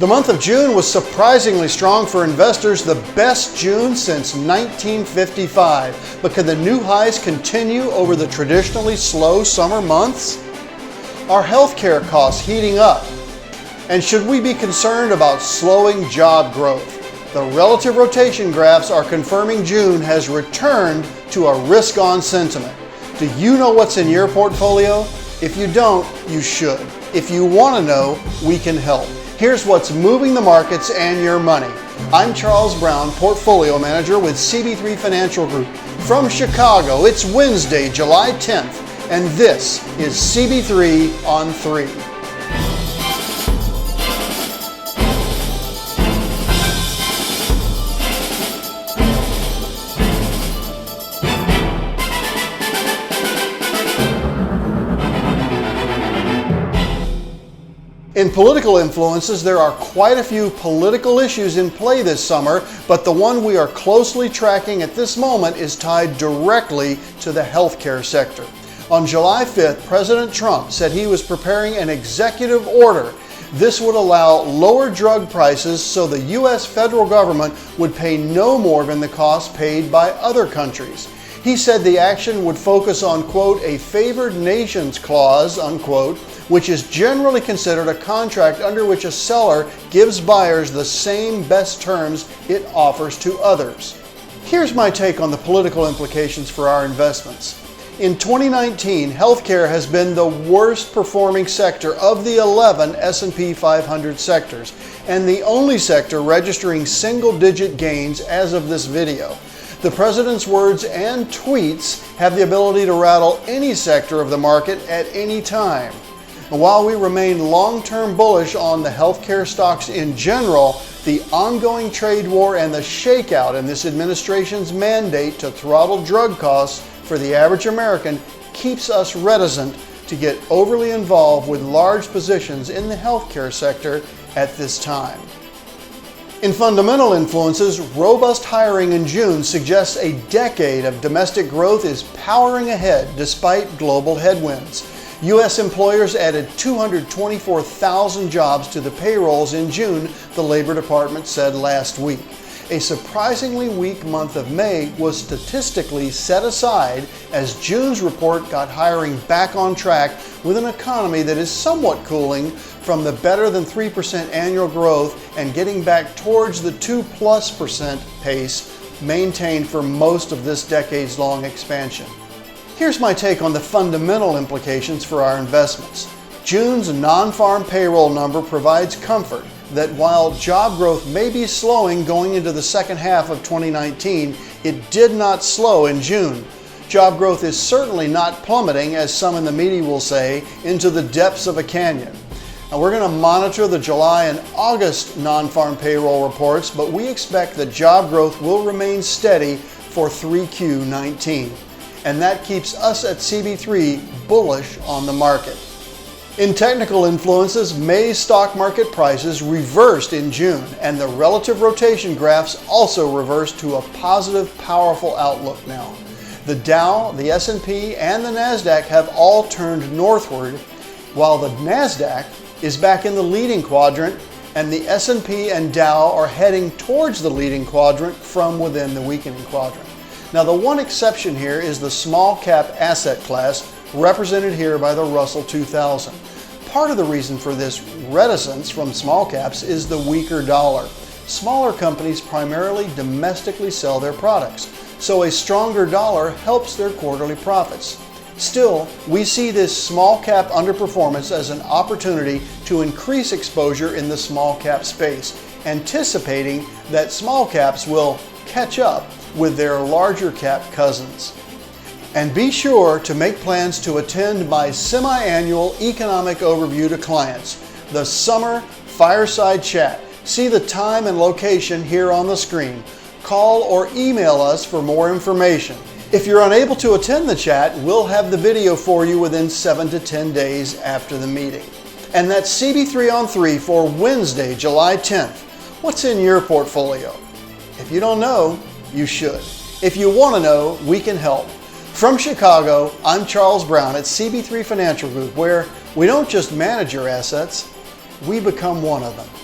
The month of June was surprisingly strong for investors, the best June since 1955. But can the new highs continue over the traditionally slow summer months? Are healthcare costs heating up? And should we be concerned about slowing job growth? The relative rotation graphs are confirming June has returned to a risk-on sentiment. Do you know what's in your portfolio? If you don't, you should. If you want to know, we can help. Here's what's moving the markets and your money. I'm Charles Brown, Portfolio Manager with CB3 Financial Group. From Chicago, it's Wednesday, July 10th, and this is CB3 on 3. In political influences, there are quite a few political issues in play this summer, but the one we are closely tracking at this moment is tied directly to the healthcare sector. On July 5th, President Trump said he was preparing an executive order. This would allow lower drug prices so the U.S. federal government would pay no more than the cost paid by other countries. He said the action would focus on, quote, a favored nations clause, unquote, which is generally considered a contract under which a seller gives buyers the same best terms it offers to others. Here's my take on the political implications for our investments. In 2019, healthcare has been the worst performing sector of the 11 S&P 500 sectors, and the only sector registering single-digit gains as of this video. The president's words and tweets have the ability to rattle any sector of the market at any time. And while we remain long-term bullish on the healthcare stocks in general, the ongoing trade war and the shakeout in this administration's mandate to throttle drug costs for the average American keeps us reticent to get overly involved with large positions in the healthcare sector at this time. In fundamental influences, robust hiring in June suggests a decade of domestic growth is powering ahead despite global headwinds. U.S. employers added 224,000 jobs to the payrolls in June, the Labor Department said last week. A surprisingly weak month of May was statistically set aside as June's report got hiring back on track with an economy that is somewhat cooling from the better than 3% annual growth and getting back towards the 2+% pace maintained for most of this decades-long expansion. Here's my take on the fundamental implications for our investments. June's non-farm payroll number provides comfort that while job growth may be slowing going into the second half of 2019, it did not slow in June. Job growth is certainly not plummeting, as some in the media will say, into the depths of a canyon. Now, we're going to monitor the July and August non-farm payroll reports, but we expect that job growth will remain steady for 3Q19. And that keeps us at CB3 bullish on the market. In technical influences, May's stock market prices reversed in June, and the relative rotation graphs also reversed to a positive, powerful outlook now. The Dow, the S&P, and the NASDAQ have all turned northward, while the NASDAQ is back in the leading quadrant, and the S&P and Dow are heading towards the leading quadrant from within the weakening quadrant. Now, the one exception here is the small cap asset class, represented here by the Russell 2000. Part of the reason for this reticence from small caps is the weaker dollar. Smaller companies primarily domestically sell their products, so a stronger dollar helps their quarterly profits. Still, we see this small cap underperformance as an opportunity to increase exposure in the small cap space, anticipating that small caps will catch up with their larger cap cousins. And be sure to make plans to attend my semi-annual economic overview to clients, the Summer Fireside Chat. See the time and location here on the screen. Call or email us for more information. If you're unable to attend the chat, we'll have the video for you within 7 to 10 days after the meeting. And that's CB3 on 3 for Wednesday, July 10th. What's in your portfolio? If you don't know, you should. If you want to know, we can help. From Chicago, I'm Charles Brown at CB3 Financial Group, where we don't just manage your assets, we become one of them.